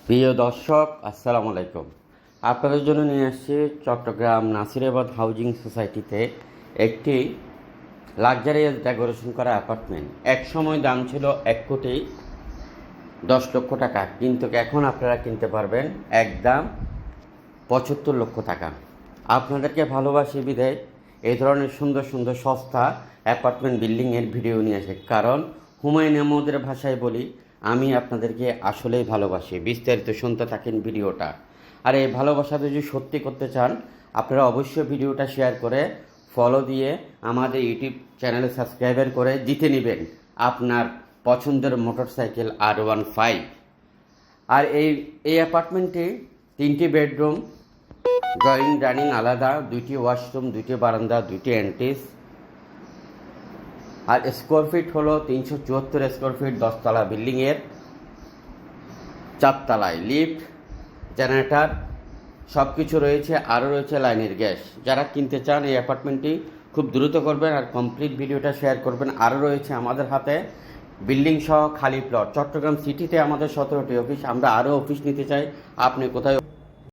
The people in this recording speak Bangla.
প্রিয় দর্শক, আসসালামু আলাইকুম। আপনাদের জন্য নিয়ে আসছি চট্টগ্রাম নাসিরাবাদ হাউজিং সোসাইটিতে একটি লাক্সারিয়াস ডেকোরেশন করা অ্যাপার্টমেন্ট। এক সময় দাম ছিল 1,10,00,000 টাকা, কিন্তু এখন আপনারা কিনতে পারবেন একদম 75 লক্ষ টাকা। আপনাদেরকে ভালোবাসি বিধায় এই ধরনের সুন্দর সুন্দর সস্তা অ্যাপার্টমেন্ট বিল্ডিংয়ের ভিডিও নিয়ে আসে, কারণ হুমায়ুন আহমেদের ভাষায় বলি, আমি আপনাদেরকে আসলেই ভালোবাসি। বিস্তারিত শুনতে থাকেন ভিডিওটা। আর এই ভালোবাসাটা যদি সত্যি করতে চান, আপনারা অবশ্যই ভিডিওটা শেয়ার করে ফলো দিয়ে আমাদের ইউটিউব চ্যানেলে সাবস্ক্রাইবার করে জিতে নেবেন আপনার পছন্দের মোটরসাইকেল R15। আর এই অ্যাপার্টমেন্টে 3টি বেডরুম, ড্রয়িং ডাইনিং আলাদা, 2টি ওয়াশরুম, 2টি বারান্দা, 2টি এন্ট্রিস। আর স্কোয়ার ফিট হলো 374 স্কোয়ার ফিট। 10তলা বিল্ডিংয়ের 4তলায় লিফট, জেনারেটর সব কিছু রয়েছে। আরও রয়েছে লাইনের গ্যাস। যারা কিনতে চান এই অ্যাপার্টমেন্টটি খুব দ্রুত করবেন আর কমপ্লিট ভিডিওটা শেয়ার করবেন। আরও রয়েছে আমাদের হাতে বিল্ডিং সহ খালি প্লট। চট্টগ্রাম সিটিতে আমাদের 17টি অফিস। আমরা আরও অফিস নিতে চাই। আপনি কোথায়